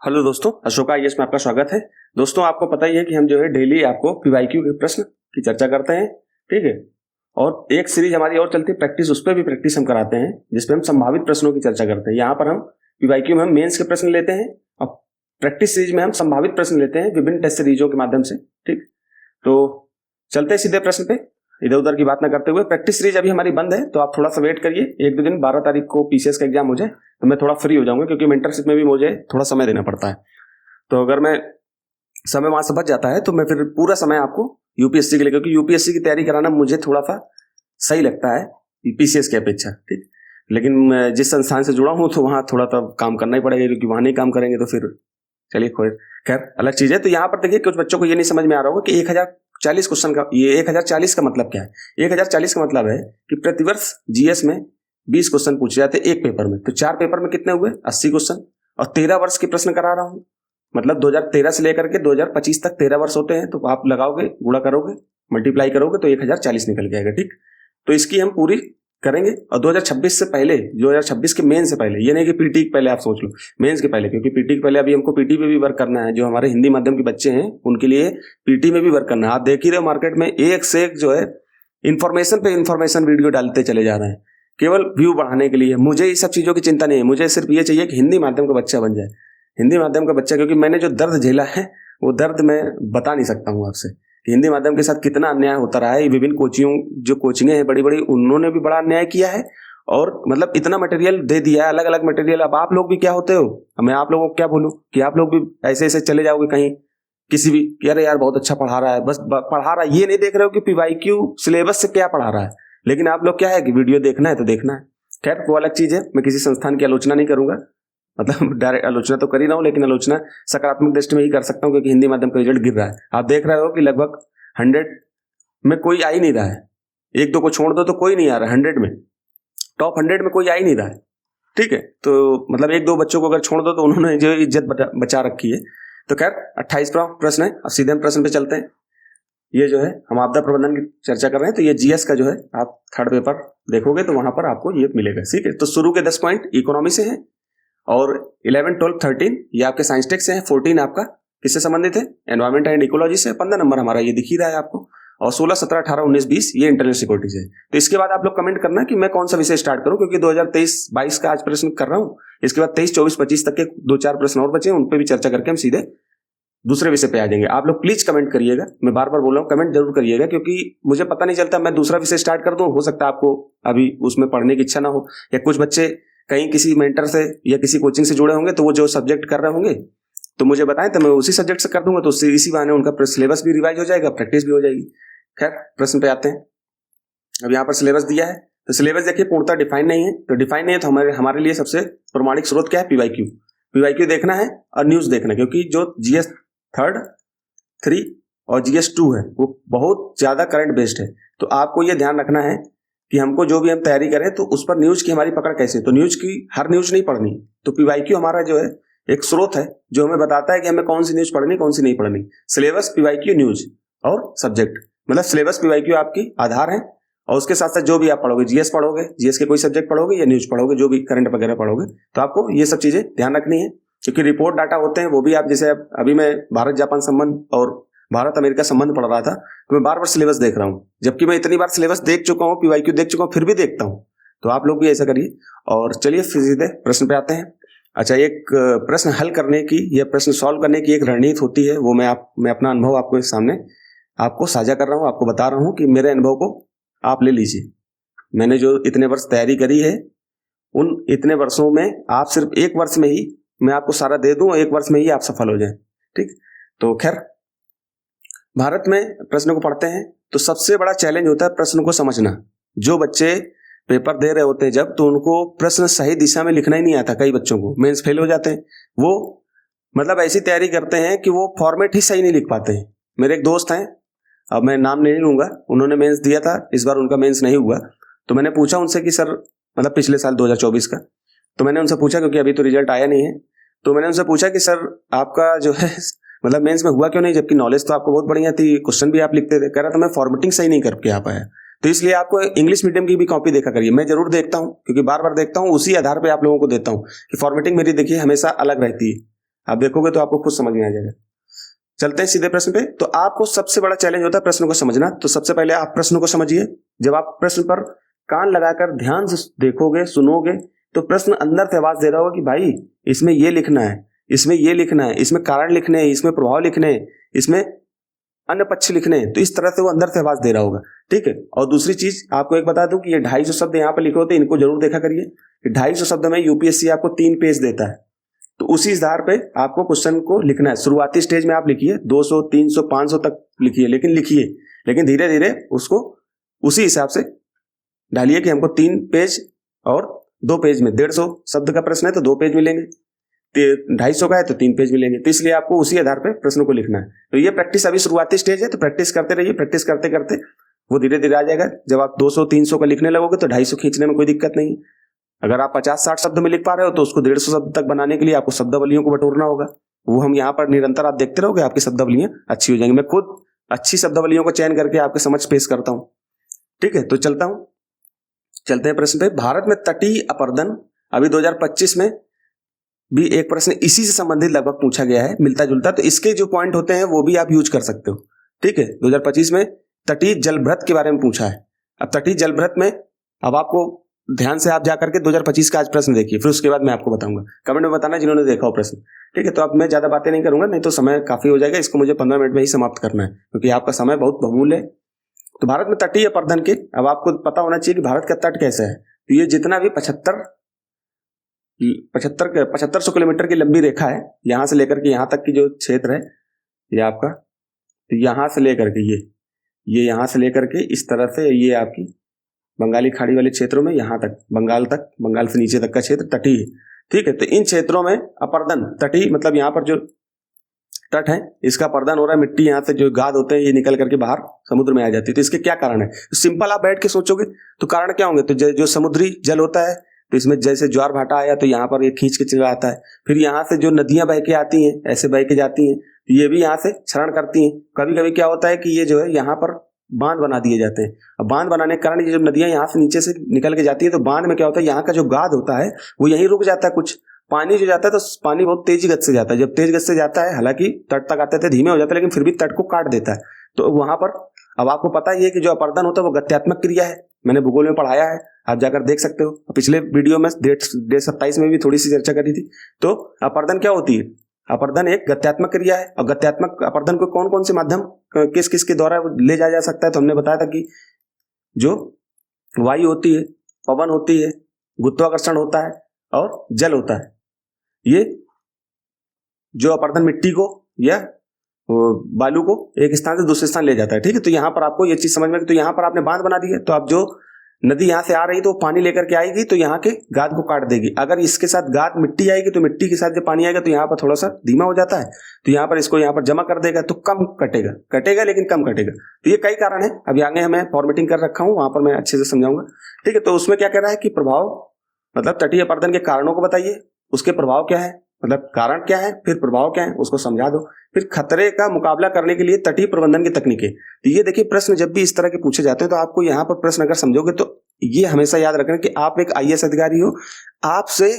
Hello दोस्तों, Ashoka IAS में आपका स्वागत है। दोस्तों, आपको पता ही है कि हम जो है डेली आपको पीवाईक्यू के प्रश्न की चर्चा करते हैं, ठीक है। और एक सीरीज हमारी और चलती है प्रैक्टिस, उस पर भी प्रैक्टिस हम कराते हैं जिसपे हम संभावित प्रश्नों की चर्चा करते हैं। यहाँ पर हम पीवाईक्यू में हम मेंस के प्रश्न लेते हैं और प्रैक्टिस सीरीज में हम संभावित प्रश्न लेते हैं विभिन्न टेस्ट सीरीजों के माध्यम से, ठीक। तो चलते हैं सीधे प्रश्न पे, इधर उधर की बात ना करते हुए। प्रैक्टिस सीरीज अभी हमारी बंद है, तो आप थोड़ा सा वेट करिए। एक दो दिन 12 तारीख को पीसीएस का एग्जाम हो जाए तो मैं थोड़ा फ्री हो जाऊंगा, क्योंकि मेंटरशिप में भी मुझे थोड़ा समय देना पड़ता है। तो अगर मैं समय वहां से बच जाता है तो मैं फिर पूरा समय आपको यूपीएससी के लिए, क्योंकि यूपीएससी की तैयारी कराना मुझे थोड़ा सा सही लगता है पीसीएस की अपेक्षा, ठीक। लेकिन मैं जिस संस्थान से जुड़ा हूं तो वहां थोड़ा तो काम करना ही पड़ेगा, क्योंकि वहां नहीं काम करेंगे तो फिर चलिए खैर अलग चीज है। तो यहाँ पर देखिए, कुछ बच्चों को ये नहीं समझ में आ रहा होगा कि 1040 क्वेश्चन का, ये 1040 का मतलब क्या है। 1040 का मतलब है कि प्रतिवर्ष जीएस में 20 क्वेश्चन पूछे जाते हैं एक पेपर में। तो 4 पेपर में कितने हुए? 80 क्वेश्चन। और 13 वर्ष के प्रश्न करा रहा हूं, मतलब 2013 से लेकर के 2025 तक 13 वर्ष होते हैं। तो आप लगाओगे, गुणा करोगे, मल्टीप्लाई करोगे तो 1040 निकल जाएगा, ठीक। तो इसकी हम पूरी करेंगे। और 2026 से पहले, 2026 के मेन से पहले, ये नहीं कि पीटी के पहले आप सोच लो, मेंस के पहले, क्योंकि पीटी के पहले अभी हमको पीटी पे भी वर्क करना है। जो हमारे हिंदी माध्यम के बच्चे हैं उनके लिए पीटी में भी वर्क करना है। आप देख ही रहे हो मार्केट में एक से एक जो है इंफॉर्मेशन पे इंफॉर्मेशन वीडियो डालते चले जा रहे हैं, केवल व्यू बढ़ाने के लिए। मुझे इस सब चीजों की चिंता नहीं है, मुझे सिर्फ ये चाहिए कि हिंदी माध्यम का बच्चा बन जाए, हिंदी माध्यम का बच्चा। क्योंकि मैंने जो दर्द झेला है वो दर्द मैं बता नहीं सकता हूँ आपसे, कि हिंदी माध्यम के साथ कितना अन्याय होता रहा है। विभिन्न कोचिंगें हैं बड़ी बड़ी, उन्होंने भी बड़ा अन्याय किया है। और मतलब इतना मटेरियल दे दिया है, अलग अलग मटेरियल। अब आप लोग भी क्या होते हो, मैं आप लोगों को क्या बोलूं कि आप लोग भी ऐसे ऐसे चले जाओगे कहीं किसी भी, अरे यार बहुत अच्छा पढ़ा रहा है, बस पढ़ा रहा है, ये नहीं देख रहे हो कि पीवाईक्यू सिलेबस से क्या पढ़ा रहा है। लेकिन आप लोग क्या है कि वीडियो देखना है तो देखना है। खैर वो अलग चीज है, मैं किसी संस्थान की आलोचना नहीं करूंगा, मतलब डायरेक्ट आलोचना तो कर ही रहा हूँ, लेकिन आलोचना सकारात्मक दृष्टि में ही कर सकता हूँ, क्योंकि हिंदी माध्यम का रिजल्ट गिर रहा है। आप देख रहे हो कि लगभग 100 में कोई आ ही नहीं रहा है। एक दो को छोड़ दो तो कोई नहीं आ रहा है 100 में, टॉप 100 में कोई आ ही नहीं रहा है, ठीक है। तो मतलब एक दो बच्चों को अगर छोड़ दो तो उन्होंने जो इज्जत बचा रखी है। तो खैर 28वां प्रश्न है। अब सीधे हम प्रश्न पे चलते हैं। ये जो है हम आपदा प्रबंधन की चर्चा कर रहे हैं, तो ये जीएस का जो है आप थर्ड पेपर देखोगे तो वहां पर आपको ये मिलेगा, ठीक है। तो शुरू के 10 पॉइंट इकोनॉमी से हैं, और 11, 12, 13 ये आपके साइंस टेक से हैं। 14 आपका किससे संबंधित है? एनवायरमेंट एंड इकोलॉजी से। 15 नंबर हमारा ये दिख ही रहा है आपको। और 16, 17, 18, 19, 20 ये इंटरनल सिक्योरिटी से है। तो इसके बाद आप लोग कमेंट करना कि मैं कौन सा विषय स्टार्ट करूं, क्योंकि 2023-22 का आज प्रश्न कर रहा हूं। इसके बाद 23, 24, 25 तक के 2-4 प्रश्न और बचे हैं, उन पे भी चर्चा करके हम सीधे दूसरे विषय पे आ जाएंगे। आप लोग प्लीज कमेंट करिएगा, मैं बार बार बोल रहा हूँ, कमेंट जरूर करिएगा, क्योंकि मुझे पता नहीं चलता, मैं दूसरा विषय स्टार्ट कर दूं, हो सकता है आपको अभी उसमें पढ़ने की इच्छा ना हो, या कुछ बच्चे कहीं किसी मेंटर से या किसी कोचिंग से जुड़े होंगे, तो वो जो सब्जेक्ट कर रहे होंगे तो मुझे बताएं, तो मैं उसी सब्जेक्ट से कर दूंगा। तो इसी बहाने उनका सिलेबस भी रिवाइज हो जाएगा, प्रैक्टिस भी हो जाएगी। खैर प्रश्न पे आते हैं। अब यहाँ पर सिलेबस दिया है, तो सिलेबस देखिए पूर्णतः डिफाइन नहीं है। तो डिफाइन नहीं है तो हमारे लिए सबसे प्रमाणिक स्रोत क्या है? पीवाईक्यू। पीवाईक्यू देखना है और न्यूज देखना है, क्योंकि जो जीएस 3 और जीएस 2 है वो बहुत ज्यादा करंट बेस्ड है। तो आपको ये ध्यान रखना है कि हमको जो भी हम तैयारी करें तो उस पर न्यूज की हमारी पकड़ कैसे। तो न्यूज की हर न्यूज नहीं पढ़नी। तो पीवाईक्यू हमारा जो है एक स्रोत है जो हमें बताता है कि हमें कौन सी न्यूज पढ़नी, कौन सी नहीं पढ़नी। सिलेबस, पीवाईक्यू, न्यूज और सब्जेक्ट, मतलब सिलेबस पीवाईक्यू आपकी आधार है। और उसके साथ साथ जो भी आप पढ़ोगे, जीएस पढ़ोगे, जीएस के कोई सब्जेक्ट पढ़ोगे या न्यूज पढ़ोगे, जो भी करंट वगैरह पढ़ोगे, तो आपको ये सब चीजें ध्यान रखनी है। क्योंकि रिपोर्ट डाटा होते हैं वो भी आप, जैसे अभी मैं भारत जापान संबंध और भारत अमेरिका संबंध पढ़ रहा था, तो मैं बार बार सिलेबस देख रहा हूँ, जबकि मैं इतनी बार सिलेबस देख चुका हूँ, पीवाईक्यू देख चुका हूँ, फिर भी देखता हूँ। तो आप लोग भी ऐसा करिए। और चलिए सीधे प्रश्न पे आते हैं। अच्छा, एक प्रश्न हल करने की या प्रश्न सॉल्व करने की एक रणनीति होती है, वो मैं अपना अनुभव आपको सामने आपको साझा कर रहा हूँ, आपको बता रहा हूँ कि मेरे अनुभव को आप ले लीजिए। मैंने जो इतने वर्ष तैयारी करी है, उन इतने वर्षों में आप सिर्फ एक वर्ष में ही मैं आपको सारा दे दूं, एक वर्ष में ही आप सफल हो जाएं, ठीक। तो खैर भारत में प्रश्न को पढ़ते हैं तो सबसे बड़ा चैलेंज होता है प्रश्न को समझना। जो बच्चे पेपर दे रहे होते हैं जब, तो उनको प्रश्न सही दिशा में लिखना ही नहीं आता। कई बच्चों को मेंस फेल हो जाते हैं, वो मतलब ऐसी तैयारी करते हैं कि वो फॉर्मेट ही सही नहीं लिख पाते हैं। मेरे एक दोस्त हैं, अब मैं नाम नहीं लूंगा, उन्होंने मेंस दिया था, इस बार उनका मेंस नहीं हुआ। तो मैंने पूछा उनसे कि सर, मतलब पिछले साल 2024 का, तो मैंने उनसे पूछा, क्योंकि अभी तो रिजल्ट आया नहीं है, तो मैंने उनसे पूछा कि सर आपका जो है मतलब मेंस में हुआ क्यों नहीं, जबकि नॉलेज तो आपको बहुत बढ़िया थी, क्वेश्चन भी आप लिखते थे। कह रहा था मैं फॉर्मेटिंग सही नहीं करके आ पाया। तो इसलिए आपको इंग्लिश मीडियम की भी कॉपी देखा करिए। मैं जरूर देखता हूँ, क्योंकि बार बार देखता हूँ, उसी आधार पर आप लोगों को देता हूँ कि फॉर्मेटिंग मेरी देखिए हमेशा अलग रहती है। आप देखोगे तो आपको खुद समझ में आ जाएगा। चलते हैं सीधे प्रश्न पे। तो आपको सबसे बड़ा चैलेंज होता है प्रश्न को समझना। तो सबसे पहले आप प्रश्न को समझिए। जब आप प्रश्न पर कान लगाकर ध्यान से देखोगे, सुनोगे, तो प्रश्न अंदर से आवाज दे रहा होगा कि भाई इसमें ये लिखना है, इसमें ये लिखना है, इसमें कारण लिखने हैं, इसमें प्रभाव लिखने हैं, इसमें अन्य पक्ष लिखने हैं। तो इस तरह से वो अंदर से आवाज दे रहा होगा, ठीक है। और दूसरी चीज आपको एक बता दूं कि ये 250 शब्द यहाँ पर लिखे होते हैं, इनको जरूर देखा करिए। 250 शब्द में यूपीएससी आपको 3 पेज देता है, तो उसी आधार पे आपको क्वेश्चन को लिखना है। शुरुआती स्टेज में आप लिखिए 200, 300, 500 तक लिखिए, लेकिन धीरे धीरे उसको उसी हिसाब से डालिए कि हमको 3 पेज और 2 पेज में 150 शब्द का प्रश्न है तो 2 पेज मिलेंगे, 250 का है तो 3 पेज मिलेंगे। तो इसलिए आपको उसी आधार पर प्रश्न को लिखना है। तो ये प्रैक्टिस अभी शुरुआती स्टेज है, तो प्रैक्टिस करते रहिए। प्रैक्टिस करते करते वो धीरे धीरे आ जाएगा। जब आप 200, 300 का लिखने लगोगे तो 250 खींचने में कोई दिक्कत नहीं है। अगर आप 50-60 शब्द में लिख पा रहे हो तो उसको 150 शब्द तक बनाने के लिए आपको शब्दावलियों को बटोरना होगा। वो हम यहाँ पर निरंतर आप देखते रहोगे, आपकी शब्दावलियां अच्छी हो जाएंगी। मैं खुद अच्छी शब्दावलियों को चयन करके आपके समझ पेश करता हूँ, ठीक है। तो चलते हैं प्रश्न पे। भारत में तटीय अपरदन, अभी 2025 में भी एक प्रश्न इसी से संबंधित लगभग पूछा गया है, मिलता जुलता। तो इसके जो पॉइंट होते हैं वो भी आप यूज कर सकते हो, ठीक है। 2025 में तटीय जलभृत के बारे में पूछा है। अब तटीय जलभृत में अब आपको ध्यान से आप जाकर के 2025 का आज प्रश्न देखिए, फिर उसके बाद मैं आपको बताऊंगा। कमेंट में बताना जिन्होंने देखा हो प्रश्न, ठीक है। तो अब मैं ज्यादा बातें नहीं करूंगा, नहीं तो समय काफी हो जाएगा। इसको मुझे 15 मिनट में ही समाप्त करना है, क्योंकि आपका समय बहुत बहुमूल्य है। तो भारत में तटीय अपरदन के, अब आपको पता होना चाहिए कि भारत का तट कैसा है। तो ये जितना भी 7500 किलोमीटर की लंबी रेखा है, यहां से लेकर के यहां तक की जो क्षेत्र है ये आपका, तो यहां से लेकर के ये यहां से लेकर के इस तरह से ये आपकी बंगाली खाड़ी वाले क्षेत्रों में यहां तक, बंगाल से नीचे तक का क्षेत्र तटीय है, ठीक है। तो इन क्षेत्रों में अपरदन, तटीय मतलब यहाँ पर जो तट है इसका अपरदन हो रहा है। मिट्टी यहाँ से जो गाद होते हैं ये निकल करके बाहर समुद्र में आ जाती है। तो इसके क्या कारण है? तो सिंपल आप बैठ के सोचोगे तो कारण क्या होंगे? तो जो समुद्री जल होता है, तो इसमें जैसे ज्वार भाटा आया तो यहाँ पर ये खींच के चला आता है। फिर यहाँ से जो नदियां बह के आती हैं, ऐसे बह के जाती हैं, ये भी यहाँ से क्षरण करती हैं। कभी कभी क्या होता है कि ये जो है यहाँ पर बांध बना दिए जाते हैं। अब बांध बनाने के कारण ये जब नदियां यहाँ से नीचे से निकल के जाती है तो बांध में क्या होता है, यहाँ का जो गाद होता है वो यहीं रुक जाता है। कुछ पानी जो जाता है तो पानी बहुत तेजी गति से जाता है। जब तेज गति से जाता है, हालांकि तट तक आते थे धीमे हो जाता है, लेकिन फिर भी तट को काट देता है। तो वहां पर अब आपको पता ही है कि जो अपरदन होता है वो गत्यात्मक क्रिया है। मैंने भूगोल में पढ़ाया है, आप जाकर देख सकते हो। पिछले वीडियो में 27 में भी थोड़ी सी चर्चा करी थी। तो अपरदन क्या होती है? अपरदन एक गत्यात्मक क्रिया है। और गत्यात्मक अपरदन को कौन कौन से माध्यम किस किस के द्वारा ले जाया जा सकता है? तो हमने बताया था कि जो वायु होती है, पवन होती है, गुरुत्वाकर्षण होता है और जल होता है। ये जो अपरदन मिट्टी को या बालू को एक स्थान से दूसरे स्थान ले जाता है, ठीक है। तो यहाँ पर आपको ये चीज समझ में, तो यहाँ पर आपने बांध बना दी है, तो अब जो नदी यहाँ से आ रही तो पानी लेकर के आएगी तो यहाँ के गाद को काट देगी। अगर इसके साथ गाद मिट्टी आएगी तो मिट्टी के साथ जब पानी आएगा तो यहाँ पर थोड़ा सा धीमा हो जाता है, तो यहाँ पर इसको यहाँ पर जमा कर देगा तो कम कटेगा लेकिन कम कटेगा। तो ये कई कारण है, अभी आगे मैं फॉर्मेटिंग कर रखा हूँ, वहां पर मैं अच्छे से समझाऊंगा, ठीक है। तो उसमें क्या कह रहा है कि प्रभाव मतलब तटीय अपरदन के कारणों को बताइए, उसके प्रभाव क्या है, मतलब कारण क्या है, फिर प्रभाव क्या है उसको समझा दो। फिर खतरे का मुकाबला करने के लिए तटीय प्रबंधन की तकनीकें। तो ये देखिए प्रश्न जब भी इस तरह के पूछे जाते हैं तो आपको यहाँ पर प्रश्न अगर समझोगे तो ये हमेशा याद रखना कि आप एक आईएएस अधिकारी हो, आपसे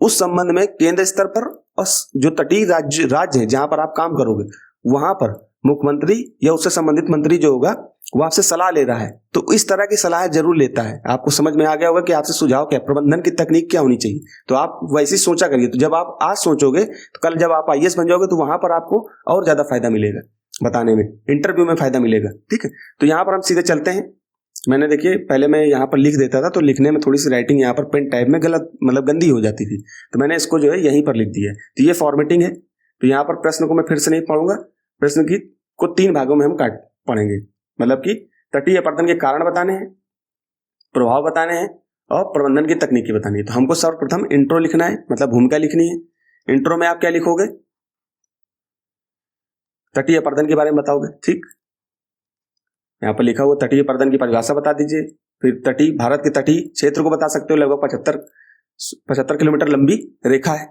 उस संबंध में केंद्र स्तर पर और जो तटीय राज्य है जहां पर आप काम करोगे वहां पर मुख्यमंत्री या उससे संबंधित मंत्री जो होगा वो आपसे सलाह ले रहा है, तो इस तरह की सलाह जरूर लेता है। आपको समझ में आ गया होगा कि आपसे सुझाव क्या, प्रबंधन की तकनीक क्या होनी चाहिए, तो आप वैसे ही सोचा करिए। तो जब आप आज सोचोगे तो कल जब आप आईएएस बन जाओगे तो वहां पर आपको और ज्यादा फायदा मिलेगा, बताने में, इंटरव्यू में फायदा मिलेगा, ठीक है। तो यहाँ पर हम सीधे चलते हैं। मैंने देखिए पहले मैं यहाँ पर लिख देता था तो लिखने में थोड़ी सी राइटिंग यहाँ पर पेन टाइप में गलत मतलब गंदी हो जाती थी, तो मैंने इसको जो है यहीं पर लिख दिया है। तो ये फॉर्मेटिंग है। तो यहाँ पर प्रश्न को मैं फिर से नहीं पढ़ूंगा, प्रश्न की को 3 भागों में हम पढ़ेंगे, मतलब कि तटीय अपरदन के कारण बताने हैं, प्रभाव बताने हैं और प्रबंधन की तकनीकी बतानी है। तो हमको सर्वप्रथम इंट्रो लिखना है, मतलब भूमिका लिखनी है। इंट्रो में आप क्या लिखोगे? तटीय अपरदन के बारे में बताओगे, ठीक। यहाँ पर लिखा हुआ तटीय अपरदन की परिभाषा बता दीजिए। फिर तटीय, भारत के तटीय क्षेत्र को बता सकते हो, लगभग 75 किलोमीटर लंबी रेखा है,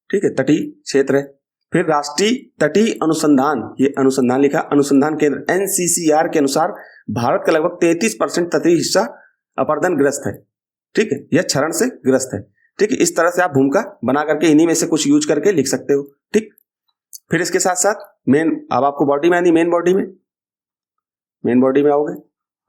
ठीक है, तटीय क्षेत्र है। फिर राष्ट्रीय तटीय अनुसंधान, ये अनुसंधान लिखा, अनुसंधान केंद्र एनसीसीआर के अनुसार भारत का लगभग 33% तटीय हिस्सा अपरदन ग्रस्त है, ठीक है, यह क्षरण से ग्रस्त है, ठीक है। इस तरह से आप भूमिका बना करके इन्हीं में से कुछ यूज करके लिख सकते हो, ठीक। फिर इसके साथ साथ अब आपको बॉडी में आनी, मेन बॉडी में आओगे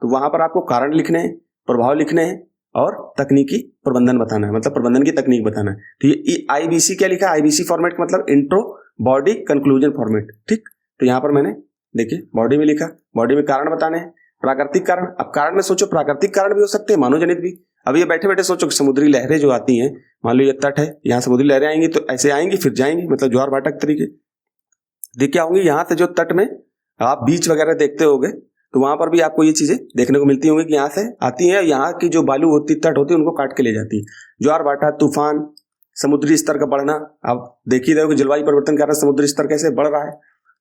तो वहां पर आपको कारण लिखने हैं, प्रभाव लिखने हैं और तकनीकी प्रबंधन बताना है, मतलब प्रबंधन की तकनीक बताना है। तो ये आईबीसी क्या लिखा है, आईबीसी फॉर्मेट का मतलब इंट्रो बॉडी कंक्लूजन फॉर्मेट, ठीक। तो यहाँ पर मैंने देखिए बॉडी में लिखा, बॉडी में कारण बताने हैं, प्राकृतिक कारण। अब कारण में सोचो, प्राकृतिक कारण भी हो सकते हैं, मानवजनित भी। अब ये बैठे बैठे सोचो समुद्री लहरें जो आती हैं, मान लो ये तट है, यहाँ समुद्री लहरें आएंगी तो ऐसे आएंगी फिर जाएंगी, मतलब ज्वार भाटा के तरीके। देख क्या होंगी, यहाँ से जो तट में आप बीच वगैरह देखते होगे तो वहां पर भी आपको ये चीजें देखने को मिलती होंगी कि यहाँ से आती है, यहाँ की जो बालू होती तट होती है उनको काट के ले जाती है। ज्वार भाटा, तूफान, समुद्री स्तर का बढ़ना, आप देख ही रहे हो कि जलवायु परिवर्तन के कारण समुद्री स्तर कैसे बढ़ रहा है,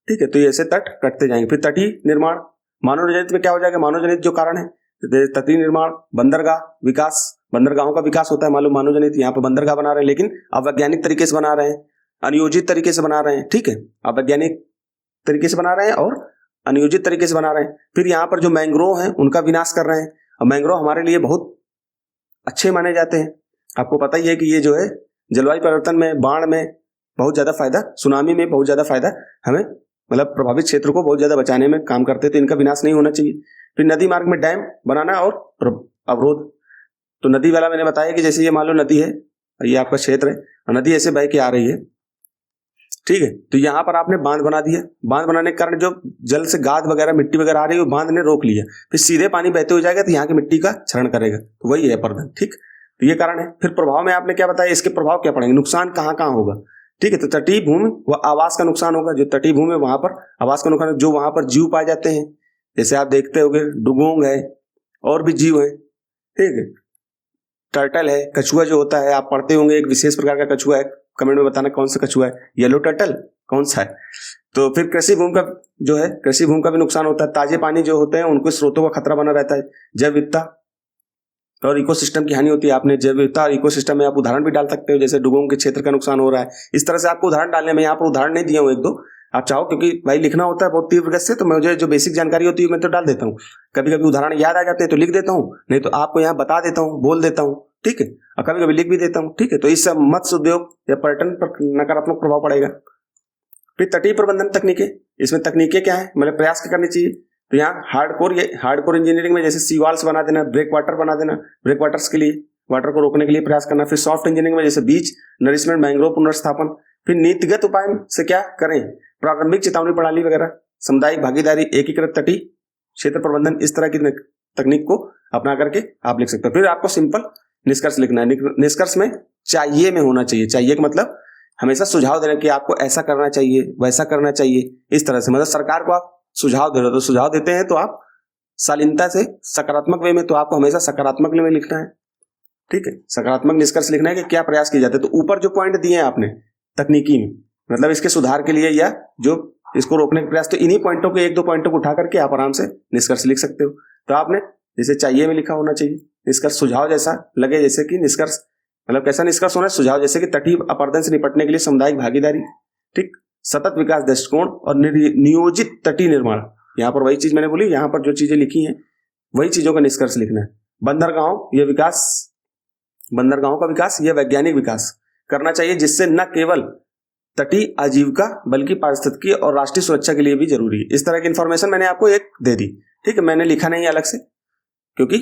ठीक है। तो ये ऐसे तट कटते जाएंगे। फिर तटीय निर्माण, मानवजनित में क्या हो जाएगा, मानवजनित जो कारण है तटीय निर्माण, बंदरगाह विकास, बंदरगाहों का विकास होता है, मालूम मानवजनित। यहाँ पर बंदरगाह बना रहे हैं लेकिन अवैज्ञानिक तरीके से बना रहे हैं, अनियोजित तरीके से बना रहे हैं, ठीक है। अवैज्ञानिक तरीके से बना रहे हैं और अनियोजित तरीके से बना रहे हैं। फिर यहाँ पर जो मैंग्रोव हैं उनका विनाश कर रहे हैं, और मैंग्रोव हमारे लिए बहुत अच्छे माने जाते हैं। आपको पता ही है कि ये जो है जलवायु परिवर्तन में, बाढ़ में बहुत ज्यादा फायदा, सुनामी में बहुत ज्यादा फायदा हमें, मतलब प्रभावित क्षेत्र को बहुत ज्यादा बचाने में काम करते हैं, तो इनका विनाश नहीं होना चाहिए। फिर नदी मार्ग में डैम बनाना और अवरोध। तो नदी वाला मैंने बताया कि जैसे ये मान लो नदी है, ये आपका क्षेत्र है और नदी ऐसे बह के आ रही है, ठीक है। तो यहाँ पर आपने बांध बना दिया, बांध बनाने के कारण जो जल से गाद वगैरह मिट्टी वगैरह आ रही है वो बांध ने रोक लिया, फिर सीधे पानी बहते हो जाएगा तो यहाँ की मिट्टी का क्षरण करेगा, तो वही है अपर्दन, ठीक। तो ये कारण है। फिर प्रभाव में आपने क्या बताया, इसके प्रभाव क्या पड़ेंगे, नुकसान कहाँ कहाँ होगा, ठीक है। तो तटीय भूमि व आवास का नुकसान होगा, जो तटीय भूमि है वहां पर आवास का नुकसान, जो वहां पर जीव पाए जाते हैं, जैसे आप देखते होंगे डुगोंग है और भी जीव है, ठीक है। टर्टल है, कछुआ जो होता है आप पढ़ते होंगे, एक विशेष प्रकार का कछुआ है, कमेंट में बताना कौन सा कछुआ है, येलो टर्टल कौन सा है। तो फिर कृषि भूमि का जो है, कृषि भूमि का भी नुकसान होता है, ताजे पानी जो होते हैं उनको स्रोतों का खतरा बना रहता है, जैव विविधता और इकोसिस्टम की हानि होती है। आपने जैव विविधता और इकोसिस्टम में आप उदाहरण भी डाल सकते हो, जैसे डुगोंग के क्षेत्र का नुकसान हो रहा है, इस तरह से आपको उदाहरण डालने में, यहाँ पर उदाहरण नहीं दिया हूँ एक दो, आप चाहो क्योंकि भाई लिखना होता है बहुत तीव्र गति से, तो मुझे जो बेसिक जानकारी होती है मैं तो डाल देता हूँ, कभी कभी उदाहरण याद आ जाते हैं तो लिख देता हूँ, नहीं तो आपको यहाँ बता देता हूँ, बोल देता हूँ, ठीक है, और कभी कभी लिख भी देता हूँ, ठीक है। तो इससे मत्स्य उद्योग या पर्यटन पर नकारात्मक प्रभाव पड़ेगा। फिर तटीय प्रबंधन तकनीकें, इसमें तकनीकें क्या है, मतलब प्रयास क्या करनी चाहिए, तो यहाँ हार्डकोर इंजीनियरिंग में जैसे सी वॉल्स बना देना, ब्रेक वाटर बना देना, ब्रेक वाटर्स के लिए, वाटर को रोकने के लिए प्रयास करना। फिर सॉफ्ट इंजीनियरिंग में जैसे बीच नरिशमेंट, मैंग्रोव पुनर्स्थापन। फिर नीतिगत उपाय से क्या करें, प्रारंभिक चेतावनी प्रणाली वगैरह, सामुदायिक भागीदारी, एकीकृत तटीय क्षेत्र प्रबंधन, इस तरह की तकनीक को अपना करके आप लिख सकते हो। फिर आपको सिंपल निष्कर्ष लिखना है, निष्कर्ष में चाहिए में होना चाहिए, चाहिए का मतलब हमेशा सुझाव देना कि आपको ऐसा करना चाहिए, वैसा करना चाहिए, इस तरह से, मतलब सरकार को आप सुझाव दे रहे हो तो सुझाव देते हैं तो आप शालीनता से सकारात्मक वे में, तो आपको हमेशा सकारात्मक वे में लिखना है, ठीक है। सकारात्मक निष्कर्ष लिखना है कि क्या प्रयास किए जाते हैं। तो ऊपर जो पॉइंट दिए हैं आपने तकनीकी में, मतलब इसके सुधार के लिए या जो इसको रोकने के प्रयास, तो इन्हीं पॉइंटों के, एक दो पॉइंटों को उठा करके आप आराम से निष्कर्ष लिख सकते हो। तो आपने जैसे चाहिए में लिखा होना चाहिए निष्कर्ष, सुझाव जैसा लगे, जैसे कि निष्कर्ष मतलब कैसा निष्कर्ष होना है, सुझाव जैसे कि तटीय अपरदन से निपटने के लिए सामुदायिक भागीदारी, ठीक, सतत विकास दृष्टिकोण और नियोजित तटीय निर्माण। यहाँ पर वही चीज मैंने बोली, यहाँ पर जो चीजें लिखी हैं वही चीजों का निष्कर्ष लिखना है। बंदरगाहों का विकास, यह वैज्ञानिक विकास करना चाहिए, जिससे न केवल तटीय आजीविका बल्कि पारिस्थितिकी और राष्ट्रीय सुरक्षा के लिए भी जरूरी है। इस तरह की इंफॉर्मेशन मैंने आपको एक दे दी, ठीक है। मैंने लिखा नहीं अलग से, क्योंकि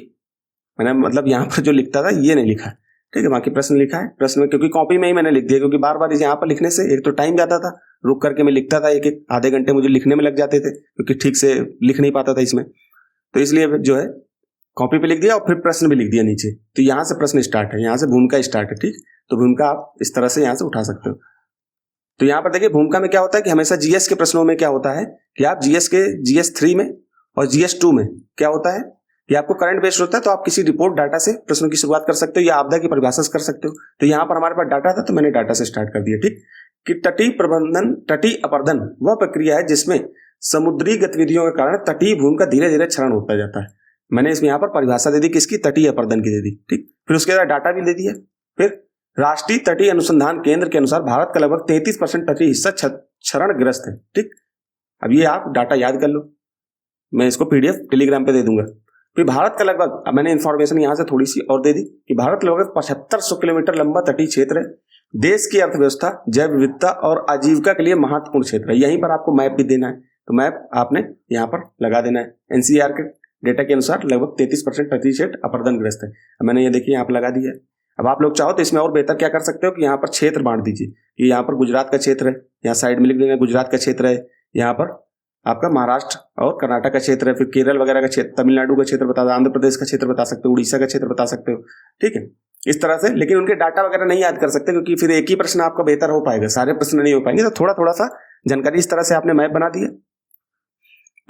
मैंने मतलब यहाँ पर जो लिखता था ये नहीं लिखा, ठीक है। बाकी प्रश्न लिखा है, प्रश्न में क्योंकि कॉपी में ही मैंने लिख दिया, क्योंकि बार बार यहाँ पर लिखने से एक तो टाइम जाता था, रुक करके मैं लिखता था, एक एक आधे घंटे मुझे लिखने में लग जाते थे, क्योंकि ठीक से लिख नहीं पाता था इसमें, तो इसलिए जो है कॉपी पे लिख दिया और फिर प्रश्न भी लिख दिया नीचे। तो यहाँ से प्रश्न स्टार्ट है, यहाँ से भूमिका स्टार्ट है, ठीक। तो भूमिका आप इस तरह से यहाँ से उठा सकते हो। तो यहाँ पर देखिए भूमिका में क्या होता है कि हमेशा जीएस के प्रश्नों में क्या होता है कि आप जीएस 3 में और जीएस 2 में क्या होता है कि आपको करंट बेस्ड होता है, तो आप किसी रिपोर्ट डाटा से प्रश्नों की शुरुआत कर सकते हो या आपदा की परिभाषा कर सकते हो। तो यहाँ पर हमारे पास डाटा था तो मैंने डाटा से स्टार्ट कर दिया, ठीक। कि तटीय अपरदन वह प्रक्रिया है जिसमें समुद्री गतिविधियों के कारण तटीय भूमि का धीरे धीरे क्षरण होता जाता है। मैंने इसमें यहाँ पर परिभाषा दे दी किसकी, तटीय अपरदन की दे दी, ठीक। फिर उसके बाद डाटा भी दे दिया। फिर राष्ट्रीय तटीय अनुसंधान केंद्र के अनुसार भारत का लगभग 33% तटीय हिस्सा क्षरणग्रस्त है, ठीक। अब ये आप डाटा याद कर लो, मैं इसको पीडीएफ टेलीग्राम पे दे दूंगा। फिर भारत का लगभग, अब मैंने इंफॉर्मेशन यहाँ से थोड़ी सी और दे दी कि भारत लगभग 7500 किलोमीटर लंबा तटीय क्षेत्र है, देश की अर्थव्यवस्था, जैव विविधता और आजीविका के लिए महत्वपूर्ण क्षेत्र है। यहीं पर आपको मैप भी देना है, तो मैप आपने यहाँ पर लगा देना है। एनसीईआर के डेटा के अनुसार लगभग 33% प्रतिशत अपरदनग्रस्त है। अब मैंने ये देखिए यहाँ पर लगा दिया है। अब आप लोग चाहो तो इसमें और बेहतर क्या कर सकते हो कि यहाँ पर क्षेत्र बांट दीजिए कि यहाँ पर गुजरात का क्षेत्र है, यहाँ साइड में लिख देंगे गुजरात का क्षेत्र है, यहाँ पर आपका महाराष्ट्र और कर्नाटक का क्षेत्र है, फिर केरल वगैरह का क्षेत्र, तमिलनाडु का क्षेत्र बता दो, आंध्र प्रदेश का क्षेत्र बता सकते हो, उड़ीसा का क्षेत्र बता सकते हो, ठीक है, इस तरह से। लेकिन उनके डाटा वगैरह नहीं याद कर सकते क्योंकि फिर एक ही प्रश्न आपका बेहतर हो पाएगा, सारे प्रश्न नहीं हो पाएंगे। तो थोड़ा थोड़ा सा जानकारी इस तरह से आपने मैप बना दिया।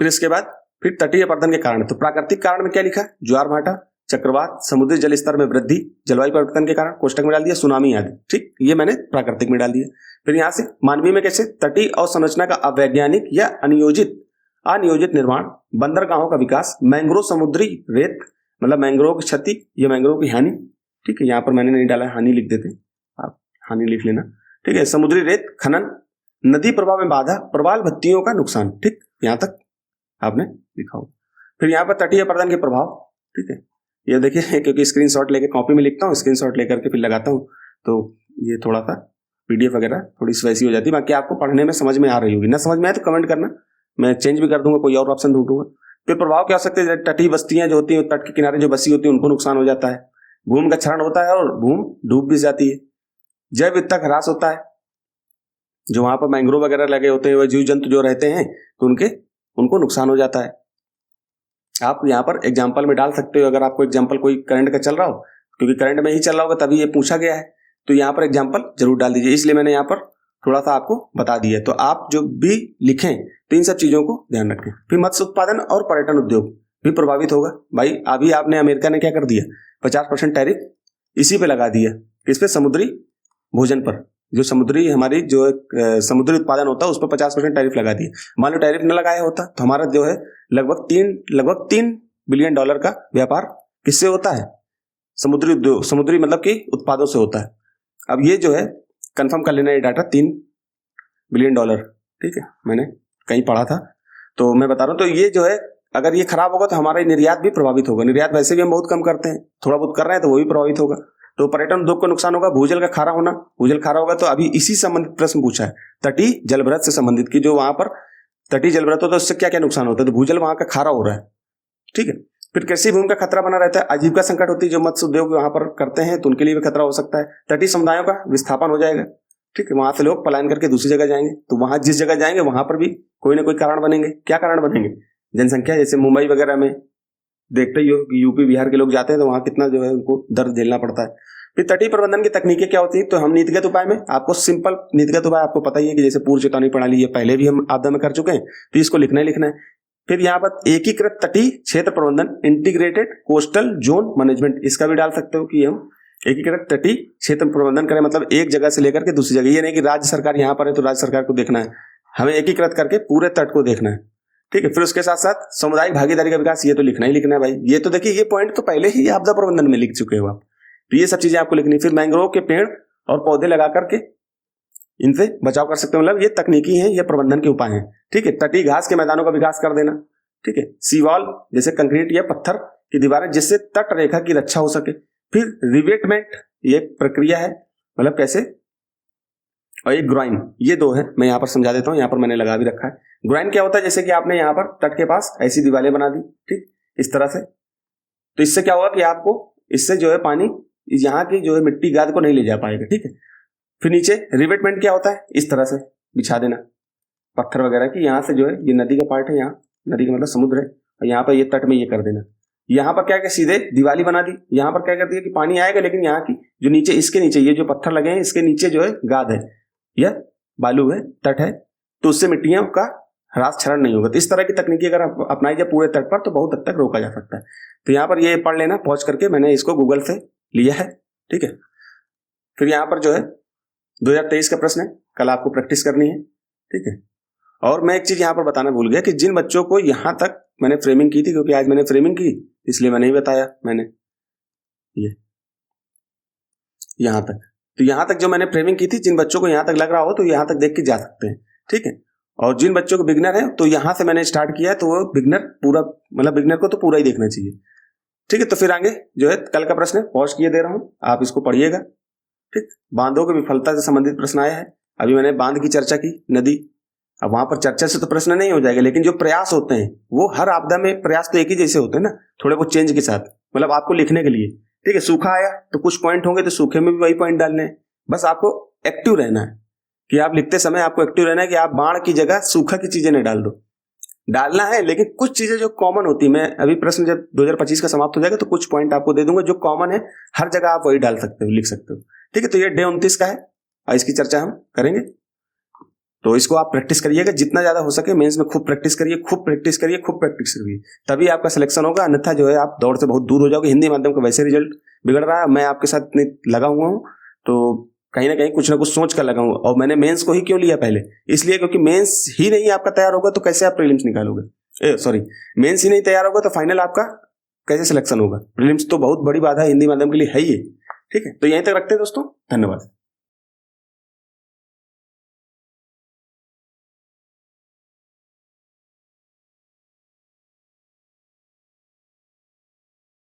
फिर इसके बाद फिर तटीय अपर्दन के कारण, तो प्राकृतिक कारण में क्या लिखा, ज्वार भाटा, चक्रवात, समुद्री जल स्तर में वृद्धि, जलवायु परिवर्तन के कारण कोष्टक में डाल दिया, सुनामी आदि, ठीक, ये मैंने प्राकृतिक में डाल दिया। फिर यहाँ से मानवीय में कैसे, तटीय अवसंरचना का अवैज्ञानिक या अनियोजित निर्माण, बंदरगाहों का विकास, मैंग्रोव समुद्री रेत मतलब मैंग्रोव की क्षति, ये मैंग्रोव की हानि, ठीक है, यहाँ पर मैंने नहीं डाला, हानि लिख देते, आप हानि लिख लेना, ठीक है, समुद्री रेत खनन, नदी प्रवाह में बाधा, प्रवाल भत्तियों का नुकसान, ठीक, यहाँ तक आपने लिखा हो। फिर यहाँ पर तटीय अपर्दन के प्रभाव, ठीक है, ये देखिए क्योंकि स्क्रीनशॉट लेकर कॉपी में लिखता हूँ, स्क्रीनशॉट लेकर के फिर लगाता हूँ, तो ये थोड़ा सा पीडीएफ वगैरह थोड़ी सी वैसी हो जाती है। बाकी आपको पढ़ने में समझ में आ रही होगी, ना समझ में आए तो कमेंट करना, मैं चेंज भी कर दूंगा, कोई और ऑप्शन ढूंढूंगा। फिर प्रभाव क्या हो सकते हैं, तटीय बस्तियां जो होती हैं, तट के किनारे जो बसी होती है उनको नुकसान हो जाता है, भूमि का क्षरण होता है और भूमि डूब भी जाती है, जैव विविधता का ह्रास होता है, जो वहां पर मैंग्रोव वगैरह लगे होते हैं, वह जीव जंतु जो रहते हैं तो उनको नुकसान हो जाता है। आप यहाँ पर एग्जाम्पल में डाल सकते हो, अगर आपको एग्जाम्पल कोई करंट का चल रहा हो, क्योंकि करंट में ही चल रहा होगा तभी ये पूछा गया है, तो यहाँ पर एग्जाम्पल जरूर डाल दीजिए, इसलिए मैंने यहाँ पर थोड़ा सा आपको बता दिया। तो आप जो भी लिखें तो इन सब चीजों को ध्यान रखें। फिर मत्स्य उत्पादन और पर्यटन उद्योग भी प्रभावित होगा। भाई अभी आपने अमेरिका ने क्या कर दिया, 50% टैरिफ इसी पे लगा दिया, किस पे, समुद्री भोजन पर, जो समुद्री हमारी जो समुद्री उत्पादन होता है उस पर 50% टैरिफ लगा दिया। मान लो टैरिफ न लगाया होता तो हमारा जो है लगभग 3 बिलियन डॉलर का व्यापार किससे होता है, समुद्री उद्योग, समुद्री मतलब कि उत्पादों से होता है। अब ये जो है कंफर्म कर लेना, ये डाटा 3 बिलियन डॉलर, ठीक है, मैंने कहीं पढ़ा था तो मैं बता रहा हूँ। तो ये जो है अगर ये खराब होगा तो हमारा निर्यात भी प्रभावित होगा। निर्यात वैसे भी हम बहुत कम करते हैं, थोड़ा बहुत कर रहे हैं तो वो भी प्रभावित होगा। तो पर्यटन उद्योग को नुकसान होगा। भूजल का खारा होना, भूजल खारा होगा तो अभी इसी संबंधित प्रश्न पूछा है, तटीय जलभृत से संबंधित की, जो वहां पर तटीय जलभृत होता है उससे क्या क्या नुकसान होता है, तो भूजल वहां का खारा हो रहा है, ठीक है। फिर कृषि भूमि का खतरा बना रहता है, आजीविका संकट होती है, जो मत्स्य उद्योग वहां पर करते हैं तो उनके लिए भी खतरा हो सकता है। तटीय समुदायों का विस्थापन हो जाएगा, ठीक है, वहां से लोग पलायन करके दूसरी जगह जाएंगे, तो वहां जिस जगह जाएंगे वहां पर भी कोई ना कोई कारण बनेंगे। क्या कारण बनेंगे, जनसंख्या, जैसे मुंबई वगैरह में देखते ही हो कि यूपी बिहार के लोग जाते हैं तो वहां कितना जो है उनको दर्द झेलना पड़ता है। फिर तटीय प्रबंधन की तकनीकें क्या होती है, तो हम नीतिगत उपाय में आपको सिंपल नीतिगत उपाय आपको पता ही है कि जैसे पूर्व चेतावनी प्रणाली, ये पहले भी हम आपदा में कर चुके हैं, तो इसको लिखना ही लिखना है। फिर यहाँ पर एकीकृत तटीय क्षेत्र प्रबंधन, इंटीग्रेटेड कोस्टल जोन मैनेजमेंट, इसका भी डाल सकते हो कि हम एकीकृत तटीय क्षेत्र प्रबंधन करें, मतलब एक जगह से लेकर के दूसरी जगह, ये नहीं कि राज्य सरकार यहाँ पर है तो राज्य सरकार को देखना है, हमें एकीकृत करके पूरे तट को देखना है, ठीक है। फिर उसके साथ साथ सामुदायिक भागीदारी का विकास, ये तो लिखना ही लिखना है भाई, ये तो देखिए ये पॉइंट तो पहले ही आपदा प्रबंधन में लिख चुके हो आप, तो ये सब चीजें आपको लिखनी। फिर मैंग्रोव के पेड़ और पौधे लगा करके इनसे बचाव कर सकते हो, मतलब ये तकनीकी है, ये प्रबंधन के उपाय हैं, ठीक है। तटीय घास के मैदानों का विकास कर देना, ठीक है। सीवॉल जैसे कंक्रीट या पत्थर की दीवारें जिससे तट रेखा की रक्षा हो सके। फिर रिवेटमेंट, ये प्रक्रिया है, मतलब कैसे, और एक ग्राइन, ये दो है, मैं यहाँ पर समझा देता हूँ, यहाँ पर मैंने लगा भी रखा है। ग्राइन क्या होता है, जैसे कि आपने यहाँ पर तट के पास ऐसी दीवारें बना दी, ठीक, इस तरह से, तो इससे क्या होगा कि आपको इससे जो है पानी यहाँ की जो है मिट्टी गाद को नहीं ले जा पाएगा, ठीक है। फिर नीचे रिवेटमेंट क्या होता है, इस तरह से बिछा देना पत्थर वगैरह की, यहाँ से जो है ये नदी का पार्ट है, यहाँ नदी का मतलब समुद्र है, और यहाँ पर ये तट में ये कर देना। यहाँ पर क्या सीधे दीवाली बना दी, यहाँ पर क्या कर दिया कि पानी आएगा लेकिन यहाँ की जो नीचे, इसके नीचे ये जो पत्थर लगे हैं इसके नीचे जो है गाद है या बालू है, तट है, तो उससे मिट्टियों का ह्रास क्षरण नहीं होगा। तो इस तरह की तकनीकी अगर अपनाई जाए पूरे तट पर तो बहुत हद तक रोका जा सकता है। तो यहाँ पर ये पढ़ लेना पहुंच करके, मैंने इसको गूगल से लिया है, ठीक है। फिर यहाँ पर जो है 2023 का प्रश्न है, कल आपको प्रैक्टिस करनी है, ठीक है। और मैं एक चीज यहाँ पर बताना भूल गया कि जिन बच्चों को यहाँ तक मैंने फ्रेमिंग की थी, क्योंकि आज मैंने फ्रेमिंग की इसलिए मैंने ही बताया, मैंने ये यहाँ तक, तो यहाँ तक जो मैंने फ्रेमिंग की थी, जिन बच्चों को यहाँ तक लग रहा हो तो यहाँ तक देख के जा सकते हैं, ठीक है। और जिन बच्चों को बिगनर है तो यहाँ से मैंने स्टार्ट किया है, तो वो बिगनर पूरा, मतलब बिगनर को तो पूरा ही देखना चाहिए, ठीक है। तो फिर आगे जो है कल का प्रश्न है, पॉज किए दे रहा हूँ, आप इसको पढ़िएगा, ठीक, बांधों की विफलता से संबंधित प्रश्न आया है। अभी मैंने बांध की चर्चा की, नदी, अब वहां पर चर्चा से तो प्रश्न नहीं हो जाएगा, लेकिन जो प्रयास होते हैं वो हर आपदा में प्रयास तो एक ही जैसे होते हैं ना, थोड़े बहुत चेंज के साथ, मतलब आपको लिखने के लिए, ठीक है। सूखा आया तो कुछ पॉइंट होंगे, तो सूखे में भी वही पॉइंट डालने हैं। बस आपको एक्टिव रहना है कि आप लिखते समय आपको एक्टिव रहना है कि आप बाढ़ की जगह सूखा की चीजें नहीं डाल दो, डालना है, लेकिन कुछ चीजें जो कॉमन होती है, मैं अभी प्रश्न जब 2025 का समाप्त हो जाएगा तो कुछ पॉइंट आपको दे दूंगा जो कॉमन है, हर जगह आप वही डाल सकते हो, लिख सकते हो, ठीक है। तो ये डे 29 का है और इसकी चर्चा हम करेंगे। तो इसको आप प्रैक्टिस करिएगा जितना ज्यादा हो सके, मेंस में खूब प्रैक्टिस करिए, खूब प्रैक्टिस करिए, खूब प्रैक्टिस करिए, तभी आपका सिलेक्शन होगा, अन्यथा जो है आप दौड़ से बहुत दूर हो जाओगे। हिंदी माध्यम का वैसे रिजल्ट बिगड़ रहा है, मैं आपके साथ इतनी लगा हुआ हूँ, तो कहीं ना कुछ सोच कर लगा हूँ। और मैंने मेंस को ही क्यों लिया पहले, इसलिए क्योंकि मेंस ही नहीं आपका तैयार होगा तो कैसे आप प्रीलिम्स निकालोगे, सॉरी, मेंस ही नहीं तैयार होगा तो फाइनल आपका कैसे सिलेक्शन होगा। प्रीलिम्स तो बहुत बड़ी बात है, हिंदी माध्यम के लिए है ही, ठीक है। तो यहीं तक रखते हैं दोस्तों, धन्यवाद।